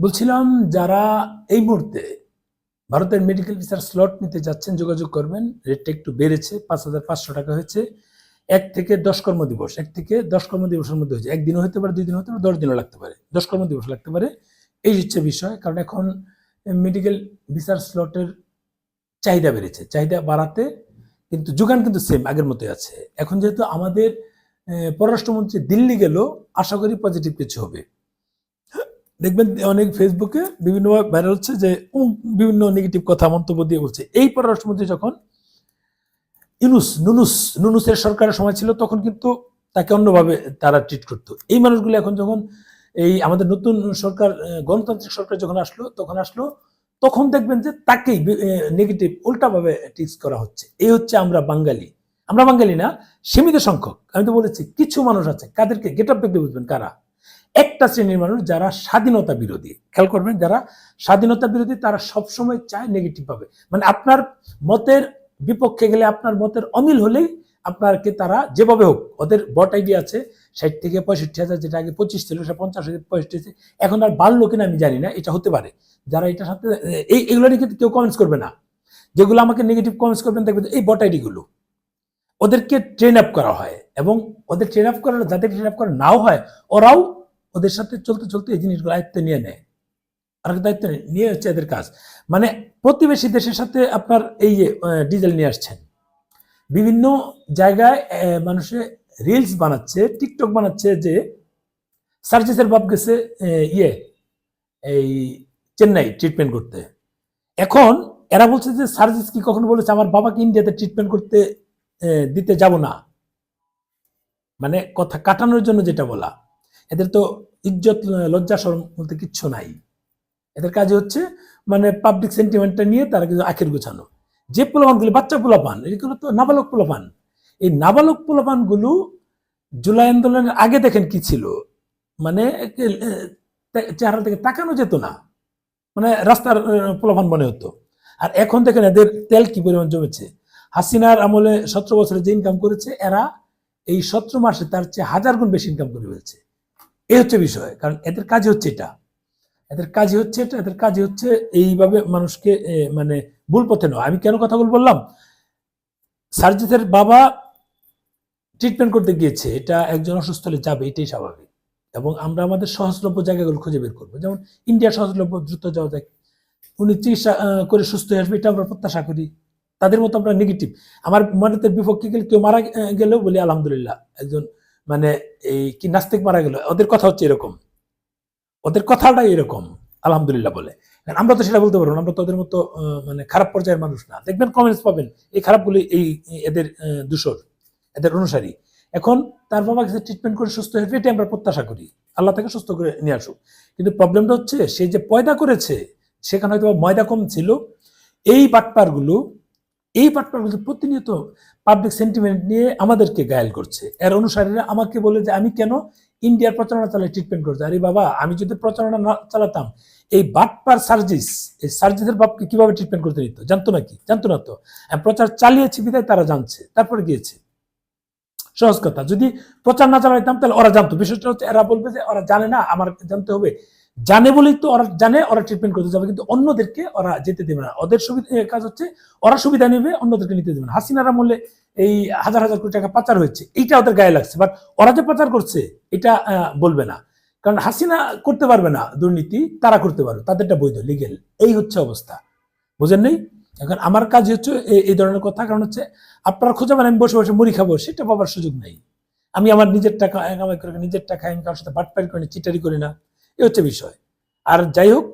বলছিলাম যারা এই মুহূর্তে ভারতের মেডিকেল ভিসার স্লট নিতে যাচ্ছেন যোগাযোগ করবেন। রেটটা একটু বেড়েছে, 5,500 টাকা হয়েছে। 1 থেকে 10 কর্মদিবস, 1 থেকে 10 কর্মদিবসের মধ্যে হয়েছে। একদিনও হতে পারে, 2 দিন হতে পারে, 10 দিনও লাগতে পারে, 10 কর্মদিবস লাগতে পারে। এই হচ্ছে বিষয়। কারণ এখন মেডিকেল ভিসার স্লটের চাহিদা বেড়েছে। চাহিদা বাড়াতে কিন্তু যোগান কিন্তু সেম আগের মতোই আছে। এখন যেহেতু আমাদের পররাষ্ট্রমন্ত্রী দিল্লি গেল, আশা করি পজিটিভ কিছু হবে। দেখবেন অনেক ফেসবুকে বিভিন্ন ভাইরাল হচ্ছে যে বিভিন্ন নেগেটিভ কথা মন্তব্য দিয়ে বলছে। এই পররাষ্ট্রমন্ত্রী যখন নুনুসের সরকারের সময় ছিল তখন কিন্তু তাকে অন্যভাবে তারা ট্রিট করতো। এই মানুষগুলো এখন যখন এই আমাদের নতুন সরকার, গণতান্ত্রিক সরকার যখন তখন দেখবেন যে তাকেই নেগেটিভ উল্টাভাবে ট্রিট করা হচ্ছে। এই হচ্ছে আমরা বাঙালি না, সীমিত সংখ্যক। আমি তো বলেছি কিছু মানুষ আছে, কাদেরকে গেট আপ দেখতে বুঝবেন কারা। একটা শ্রেণীর মানুষ যারা স্বাধীনতা বিরোধী, খেয়াল করবেন, যারা স্বাধীনতা বিরোধী তারা সবসময় চায় নেগেটিভ পাবে। মানে আপনার মতের বিপক্ষে গেলে, আপনার মতের অমিল হলেই আপনাকে তারা যেভাবে হোক, ওদের বট আইডি আছে 60 থেকে 65,000, যেটা আগে 25 ছিল সেটা 50 থেকে 65, এখন আর বাড়লো কিনা আমি জানি না, এটা হতে পারে। যারা এটার সাথে এইগুলো নিয়ে কিন্তু কেউ কমেন্টস করবে না। যেগুলো আমাকে নেগেটিভ কমেন্টস করবেন দেখবেন এই বট আইডি গুলো, ওদেরকে ট্রেন আপ করা হয়, এবং ওদের ট্রেন আপ করা, যাদের ট্রেন আপ করা নাও হয়, ওরাও ওদের সাথে চলতে চলতে এই জিনিসগুলো আয়ত্তে নিয়ে নেয়। আর দায়িত্ব নিয়ে হচ্ছে এদের কাজ। মানে প্রতিবেশী দেশের সাথে আপনার এই যে ডিজেল নিয়ে আসছেন, বিভিন্ন জায়গায় মানুষে রিলস বানাচ্ছে, টিকটক বানাচ্ছে যে সার্জিসের বাপ গেছে এই চেন্নাই ট্রিটমেন্ট করতে। এখন এরা বলছে যে সার্জিস কি কখনো বলেছে আমার বাবাকে ইন্ডিয়াতে ট্রিটমেন্ট করতে দিতে যাব না? মানে কথা কাটানোর জন্য যেটা বলা। এদের তো ইজ্জত, লজ্জা, শরম বলতে কিচ্ছু নাই। এদের কাজে হচ্ছে মানে পাবলিক সেন্টিমেন্টটা নিয়ে তারা কিন্তু আখের গোছানো। যে পোলাপানগুলি বাচ্চা পোলাপান, এগুলো তো নাবালক পোলাপান। এই নাবালক পোলাপান গুলো জুলাই আন্দোলনের আগে দেখেন কি ছিল, মানে চেহারা থেকে তাকানো যেত না, মানে রাস্তার পোলাপান মনে হতো। আর এখন দেখেন এদের তেল কি পরিমাণ জমেছে। হাসিনার আমলে 17 বছরে যে ইনকাম করেছে, এরা এই 17 মাসে তার চেয়ে 1000 গুণ বেশি ইনকাম করে ফেলছে। এই হচ্ছে বিষয়। কারণ এদের কাজই হচ্ছে এটা, এদের কাজই হচ্ছে এইভাবে মানুষকে মানে ভুল পথে নয়। আমি কেন কথাগুলো বললাম, সার্জিসের বাবা ট্রিটমেন্ট করতে গিয়েছে, এটা একজন অসুস্থ হলে যাবে, এটাই স্বাভাবিক। এবং আমরা আমাদের সহজলভ্য জায়গাগুলো খুঁজে বের করবো। যেমন ইন্ডিয়া সহজলভ্য, দ্রুত যাওয়া যায়, উনি চিকিৎসা করে সুস্থ হয়ে আসবে, এটা আমরা প্রত্যাশা করি। তাদের মতো আমরা নেগেটিভ, আমার মনের বিপক্ষে গেলে, কেউ মারা গেলেও বলি আলহামদুলিল্লাহ, একজন মানে এই কি নাস্তিক মারা গেল, ওদের কথা হচ্ছে এরকম, ওদের কথাটাই এরকম আলহামদুলিল্লাহ বলে। আমরা তো সেটা বলতে পারবো না, আমরা তো ওদের মতো মানে খারাপ পর্যায়ের মানুষ না। দেখবেন কমেন্টস পাবেন এই খারাপগুলি এই এদের দূষর, এদের অনুসারী। এখন তার বাবা কাছে ট্রিটমেন্ট করে সুস্থ হয়ে, এটাই আমরা প্রত্যাশা করি, আল্লাহ তাকে সুস্থ করে নিয়ে আসুক। কিন্তু প্রবলেমটা হচ্ছে সে যে পয়দা করেছে, সেখানে হয়তো ময়দা কম ছিল। এই বাটপারগুলো প্রতিনিয়ত পাবলিক সেন্টিমেন্ট নিয়ে আমাদেরকে গায়াল করছে। এর অনুসারীরা আমাকে বলে যে আমি কেন ইন্ডিয়ার প্রচারণা চালিয়ে ট্রিটমেন্ট করছে। আরে বাবা, আমি যদি প্রচারণা না চালাতাম, এই বাটপার সার্জিসের বাপকে কিভাবে ট্রিটমেন্ট করতে দিত? জানতো নাকি? জানতো না তো। প্রচার চালিয়েছি বিধায় তারা জানছে, তারপরে গিয়েছে। সহজ কথা, যদি প্রচার না চালাইতাম তাহলে ওরা জানতো। বিষয়টা হচ্ছে এরা বলবে যে ওরা জানে না, আমার জানতে হবে। জানে বলেই তো ওরা জানে, ওরা ট্রিটমেন্ট করতে যাবে, কিন্তু অন্যদেরকে ওরা যেতে দেবে না। ওদের সুবিধা কাজ হচ্ছে ওরা সুবিধা নেবে, অন্যদেরকে নিতে দেবে না। হাসিনার আমলে এই হাজার হাজার কোটি টাকা পাচার হয়েছে, এইটা ওদের গায়ে লাগছে, বাট ওরা যে পাচার করছে এটা বলবে না। কারণ হাসিনা করতে পারবে না দুর্নীতি, তারা করতে পারবে, তাদেরটা বৈধ, লিগেল। এই হচ্ছে অবস্থা, বুঝেন নেই? এখন আমার কাজ হচ্ছে এই ধরনের কথা। কারণ হচ্ছে আপনারা খোঁজাবেন আমি বসে বসে মুড়ি খাবো, সেটা পাবার সুযোগ নেই। আমি আমার নিজের টাকা কামাই করে, নিজের টাকা আমি কারোর সাথে বাটপারি করি না, চিটারি করি না। এই হচ্ছে বিষয়। আর যাই হোক,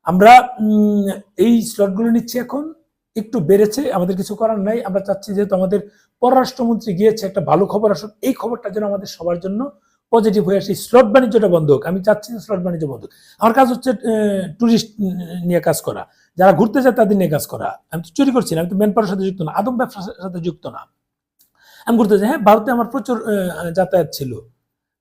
আমরা এই স্লটগুলো নিচ্ছি, এখন একটু বেড়েছে, আমাদের কিছু করার নাই। আমরা চাচ্ছি যেহেতু আমাদের পররাষ্ট্রমন্ত্রী গিয়েছে, একটা ভালো খবর আসুক। এই খবরটা যেন আমাদের সবার জন্য পজিটিভ হয়ে আসে। স্লট বাণিজ্যটা বন্ধ হোক, আমি চাচ্ছি স্লট বাণিজ্য বন্ধ হোক। আমার কাজ হচ্ছে টুরিস্ট নিয়ে কাজ করা, যারা ঘুরতে যায় তাদের নিয়ে কাজ করা। আমি তো চুরি করছি না, আমি তো ম্যান পাওয়ারের সাথে যুক্ত না, আদম ব্যবসার সাথে যুক্ত না। আমি ঘুরতে যাই, হ্যাঁ, ভারতে আমার প্রচুর যাতায়াত ছিল,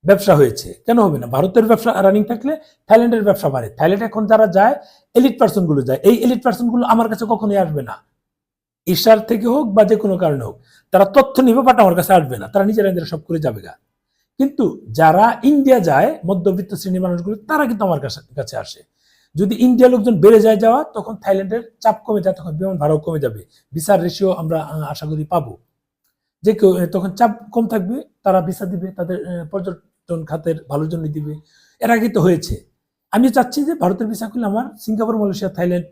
ব্যবসা হয়েছে, কেন হবে না? ভারতের ব্যবসা রানিং থাকলে থাইল্যান্ডের ব্যবসা বাড়ে। থাইল্যান্ডে এখন যারা যায়, এলিট পার্সন গুলো যায়। এই এলিট পার্সন গুলো আমার কাছে কখনোই আসবে না, ঈর্ষার থেকে হোক বা যে কোনো কারণে হোক। তারা তথ্য নিবে, বাট আমার কাছে আসবে না, তারা নিজেরা সব করে যাবে গা। কিন্তু যারা ইন্ডিয়া যায়, মধ্যবিত্ত শ্রেণীর মানুষগুলো, তারা কিন্তু আমার কাছে আসে। যদি ইন্ডিয়ার লোকজন বেড়ে যাওয়া, তখন থাইল্যান্ডের চাপ কমে যায়, তখন বিমান ভাড়াও কমে যাবে, ভিসার রেশিও আমরা আশা করি পাবো, যে কেউ তখন চাপ কম থাকবে, তারা ভিসা দিবে, তাদের পর্যটন খাতের ভালোর জন্য দিবে। এর আগে তো হয়েছে। আমি চাচ্ছি যে ভারতের ভিসা খুলে আমার সিঙ্গাপুর, মালয়েশিয়া, থাইল্যান্ড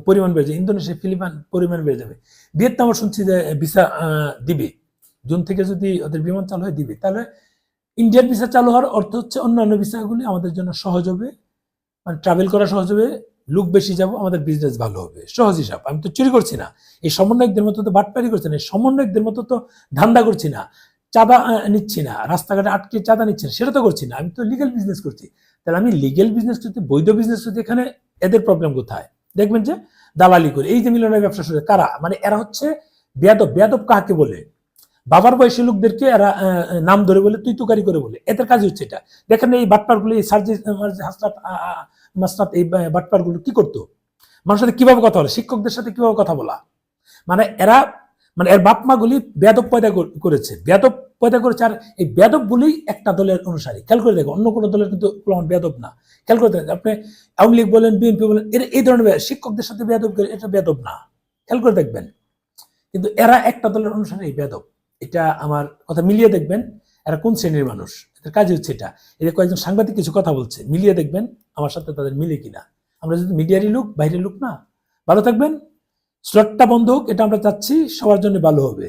পরিমাণ বেড়ে যাবে, ইন্দোনেশিয়া, ফিলিপাইন পরিমাণ বেড়ে যাবে। ভিয়েতনামও শুনছি যে ভিসা দিবে, জুন থেকে যদি ওদের বিমান চালু হয় দিবে। তাহলে ইন্ডিয়ার ভিসা চালু হওয়ার অর্থ হচ্ছে অন্যান্য ভিসাগুলি আমাদের জন্য সহজ হবে, মানে ট্রাভেল করা সহজ হবে, লোক বেশি যাব, আমাদের বিজনেস ভালো হবে। সহজ হিসাব। আমি তো চুরি করছি না, এই সমন্বয়কদের মতো তো বাটপারি করছি না, এই সমন্বয়কদের মতো তো ধান্দা করছি না, চাঁদা নিচ্ছি না, রাস্তাঘাটে আটকে চাঁদা নিচ্ছি না, সেটা তো করছি না। আমি তো লিগেল বিজনেস করছি। তাহলে আমি লিগেল বিজনেস করতে, বৈধ বিজনেস করতে, এখানে এদের প্রবলেম কোথায়? দেখবেন যে দালালি করে এই যে মিলনের ব্যবসা শুরু, কারা? মানে এরা হচ্ছে বেয়াদব। বেয়াদব কাকে বলে? বাবার বয়সী লোকদেরকে এরা নাম ধরে বলে, তুই তুকারি করে বলে, এদের কাজ হচ্ছে এটা। দেখেন এই বাটপারগুলো, এই সার্জিস মাসনাত, এই বাটপারগুলো কি করতো? মানুষের সাথে কিভাবে কথা বলে, শিক্ষকদের সাথে কিভাবে কথা বলা, মানে এরা, মানে এর বাপ মা গুলি বেয়াদব পয়দা করেছে, বেয়াদব পয়দা করেছে। আর এই বেয়াদব গুলি একটা দলের অনুসারী। খেয়াল করে দেখো, অন্য কোনো দলের কিন্তু বেয়াদব না। খেয়াল করে দেখেন, আপনি আওয়ামী লীগ বলেন, বিএনপি বলেন, এই ধরনের শিক্ষকদের সাথে বেয়াদব করে, এটা বেয়াদব না। খেয়াল করে দেখবেন, কিন্তু এরা একটা দলের অনুসারী বেয়াদব। এটা আমার কথা মিলিয়ে দেখবেন, এরা কোন শ্রেণীর মানুষ, এদের কাজ হচ্ছে এটা। এদের কয়েকজন সাংবাদিক কিছু কথা বলছে, মিলিয়ে দেখবেন আমার সাথে তাদের মিলে কিনা। আমরা যদি মিডিয়ারই লোক, বাইরের লোক না। ভালো থাকবেন। স্লটটা বন্ধ হোক, এটা আমরা চাচ্ছি, সবার জন্য ভালো হবে।